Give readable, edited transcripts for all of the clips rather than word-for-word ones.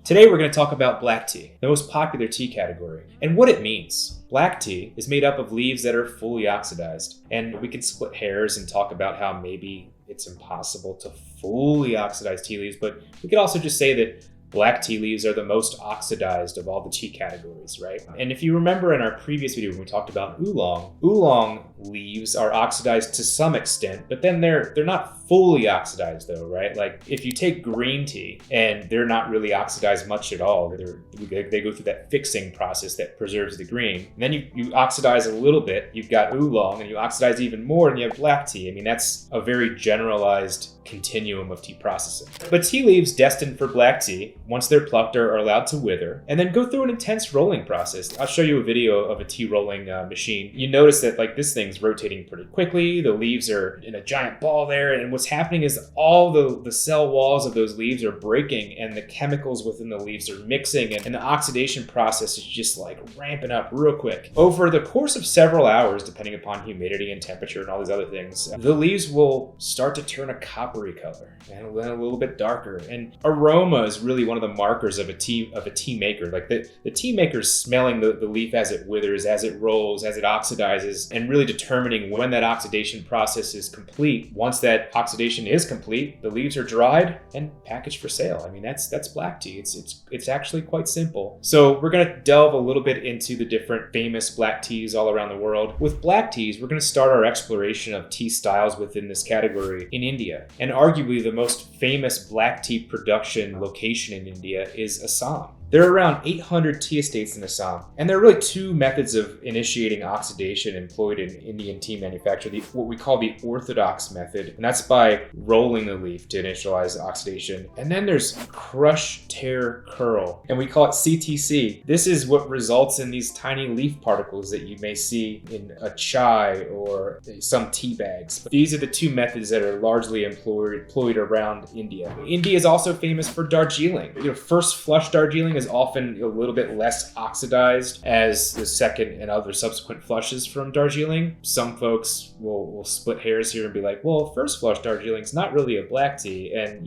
Today we're going to talk about black tea, the most popular tea category, and what it means. Black tea is made up of leaves that are fully oxidized, and we can split hairs and talk about how maybe it's impossible to fully oxidize tea leaves, but we could also just say that black tea leaves are the most oxidized of all the tea categories, right? And if you remember in our previous video when we talked about oolong leaves are oxidized to some extent, but then they're not fully oxidized though, right? Like if you take green tea and they're not really oxidized much at all, they go through that fixing process that preserves the green. And then you oxidize a little bit, you've got oolong, and you oxidize even more and you have black tea. I mean, that's a very generalized continuum of tea processing. But tea leaves destined for black tea, once they're plucked, are allowed to wither and then go through an intense rolling process. I'll show you a video of a tea rolling machine. You notice that like this thing's rotating pretty quickly. The leaves are in a giant ball there, and what's happening is all the cell walls of those leaves are breaking and the chemicals within the leaves are mixing, and the oxidation process is just like ramping up real quick. Over the course of several hours, depending upon humidity and temperature and all these other things, the leaves will start to turn a coppery color and then a little bit darker. And aroma is really one of the markers of a tea maker. Like the tea maker's smelling the leaf as it withers, as it rolls, as it oxidizes, and really determining when that oxidation process is complete. Once that oxidation is complete, the leaves are dried and packaged for sale. I mean, that's black tea. It's actually quite simple. So we're gonna delve a little bit into the different famous black teas all around the world. With black teas, we're gonna start our exploration of tea styles within this category in India. And arguably the most famous black tea production location in India is Assam. There are around 800 tea estates in Assam, and there are really two methods of initiating oxidation employed in Indian tea manufacture. What we call the orthodox method, and that's by rolling the leaf to initialize oxidation. And then there's crush, tear, curl, and we call it CTC. This is what results in these tiny leaf particles that you may see in a chai or some tea bags. But these are the two methods that are largely employed around India. India is also famous for Darjeeling. First flush Darjeeling is often a little bit less oxidized as the second and other subsequent flushes from Darjeeling. Some folks will split hairs here and be like, well, first flush Darjeeling's not really a black tea, and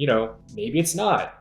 maybe it's not.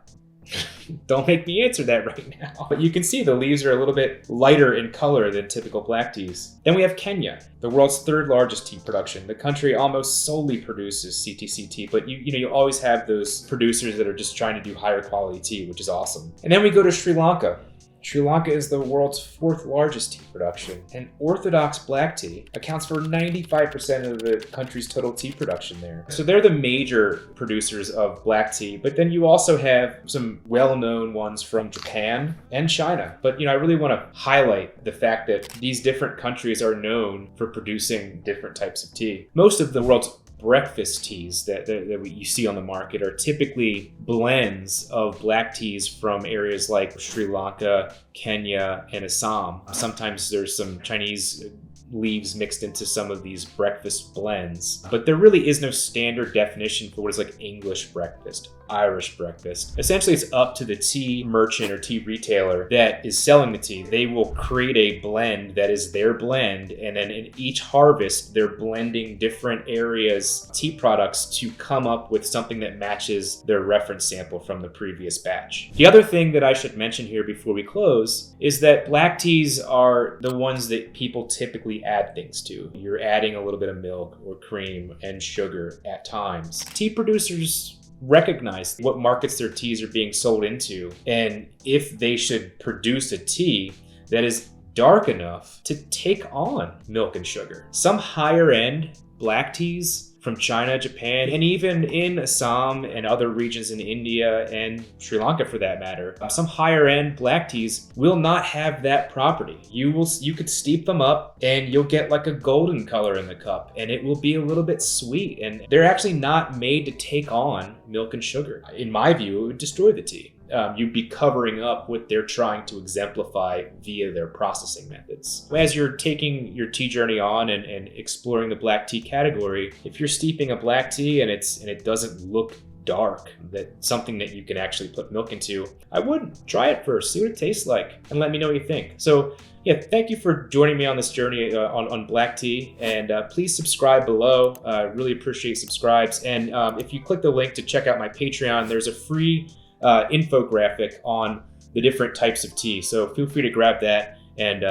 Don't make me answer that right now. But you can see the leaves are a little bit lighter in color than typical black teas. Then we have Kenya, the world's third largest tea production. The country almost solely produces CTC tea, but you always have those producers that are just trying to do higher quality tea, which is awesome. And then we go to Sri Lanka. Sri Lanka is the world's fourth largest tea production, and orthodox black tea accounts for 95% of the country's total tea production there. So they're the major producers of black tea, but then you also have some well-known ones from Japan and China. But I really want to highlight the fact that these different countries are known for producing different types of tea. Most of the world's breakfast teas that you see on the market are typically blends of black teas from areas like Sri Lanka, Kenya, and Assam. Sometimes there's some Chinese leaves mixed into some of these breakfast blends, but there really is no standard definition for what is like English breakfast, Irish breakfast. Essentially, it's up to the tea merchant or tea retailer that is selling the tea. They will create a blend that is their blend, and then in each harvest, they're blending different areas' tea products to come up with something that matches their reference sample from the previous batch. The other thing that I should mention here before we close is that black teas are the ones that people typically add things to. You're adding a little bit of milk or cream and sugar at times. Tea producers recognize what markets their teas are being sold into, and if they should produce a tea that is dark enough to take on milk and sugar. Some higher end black teas from China, Japan, and even in Assam and other regions in India and Sri Lanka for that matter, some higher end black teas will not have that property. You could steep them up and you'll get like a golden color in the cup, and it will be a little bit sweet, and they're actually not made to take on milk and sugar. In my view, it would destroy the tea. You'd be covering up what they're trying to exemplify via their processing methods. As you're taking your tea journey on and exploring the black tea category, if you're steeping a black tea and it doesn't look dark, that's something that you can actually put milk into, I would try it first, see what it tastes like, and let me know what you think. So yeah, thank you for joining me on this journey on black tea, and please subscribe below. Really appreciate subscribes. And if you click the link to check out my Patreon, there's a free infographic on the different types of tea. So feel free to grab that, and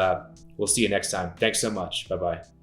we'll see you next time. Thanks so much. Bye-bye.